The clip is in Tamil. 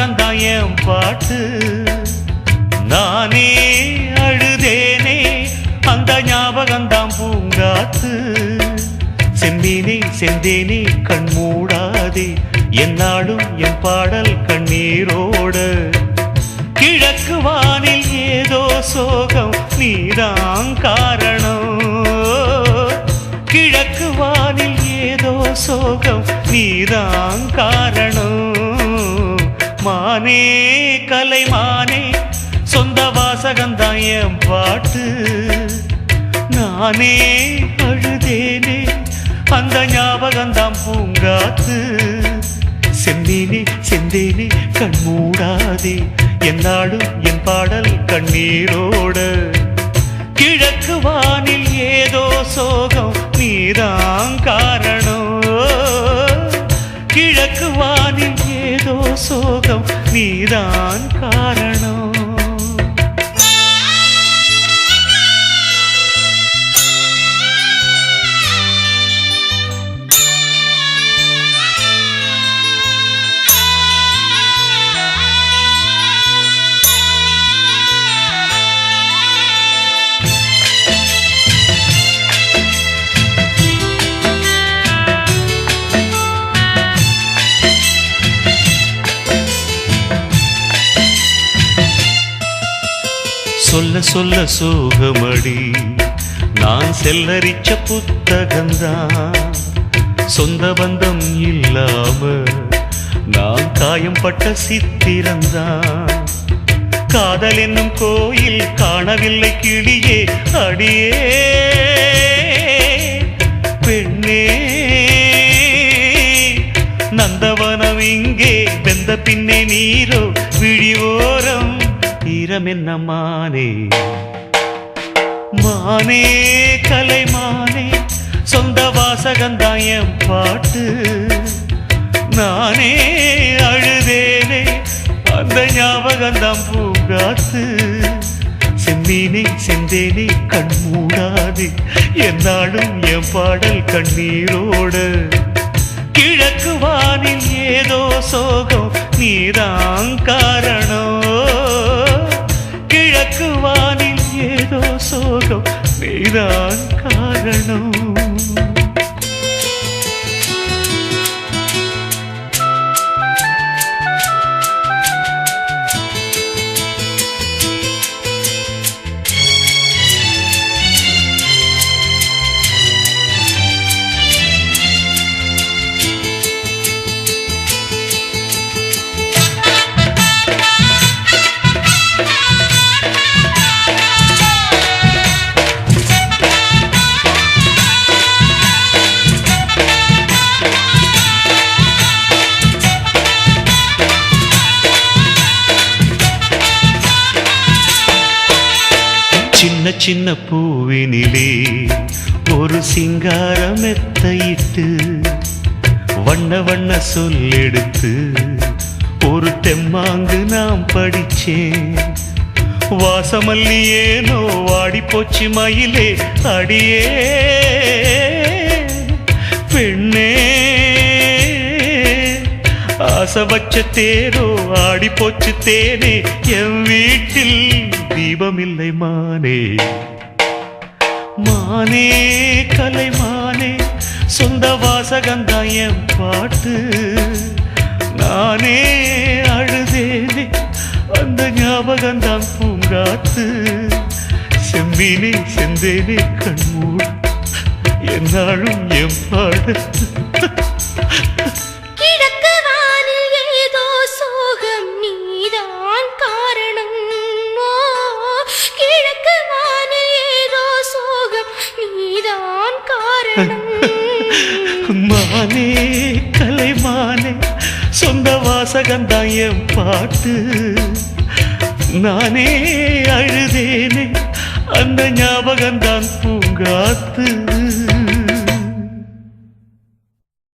ஞாபகம்தான் என் பாட்டு. நானே அழுதேனே அந்த ஞாபகம்தான் பூங்காத்து. செந்தேனே செந்தேனே கண் மூடாதே என்னாலும் என் பாடல் கண்ணீரோட. கிழக்கு வானில் ஏதோ சோகம் நீதான் காரணம். கிழக்கு வானில் ஏதோ சோகம் நீதான் காரணம். மானே கலைமானே சொந்த வாசகம்தான் என் பாட்டு. நானே அழுதேனே அந்த ஞாபகம்தான் பூங்காத்து. செந்தேனே செந்தேனே கண் மூடாதே என்னாலும் என் பாடல் கண்ணீரோட. கிழக்கு வானில் ஏதோ சோகம் நீதான் காரணம். கிழக்கு வானில் ஏதோ சோகம் நீதான் காரணம். சொல்ல சொல்ல சோகமடி நான் செல்லரிச்ச புத்தகந்தான். சொந்த பந்தம் இல்லாம நான் காயம் பட்ட சித்திரந்தான். காதல் என்னும் கோயில் காணவில்லை கிளியே அடியே பெண்ணே. நந்தவனம் இங்கே வெந்த பின்னே நீரோ விழிவோரம் ஈரம் என்ன மானே. மானே கலைமானே சொந்த வாசகந்தான் என் பாட்டு. நானே அழுதேனே அந்த ஞாபகம்தான் பூங்காத்து. செந்தேனே செந்தேனே கண் மூடாதே என்னாலும் என் பாடல் கண்ணீரோட. கிழக்கு வானில் ஏதோ சோகம் நீதான் காரணம். கிழக்கு வானில் ஏதோ சோகம் நீதான் காரணம். சின்ன சின்ன பூவினிலே ஒரு சிங்கார மெத்தையிட்டு வண்ண வண்ண சொல்லெடுத்து ஒரு தெம்மாங்கு நாம் படிச்சேன். வாசமல்லி ஏனோ வாடி போச்சு மயிலே அடியே பெண்ணே. ஆசை வச்ச தேரோ ஆடி போச்சு தேனே என் வீட்டில் தீபமில்லை மானே. மானே கலைமானே சொந்த வாசகந்தான் என் பாட்டு. நானே அழுதேனே அந்த ஞாபகம்தான் பூங்காத்து. செம்பீனே செந்தேனே கண்மூட என்னாலும் என் பாடு. மானே கலைமானே சொந்த வாசகந்தான் என் பாட்டு. நானே அழுதேனே அந்த ஞாபகம்தான் பூங்காத்து.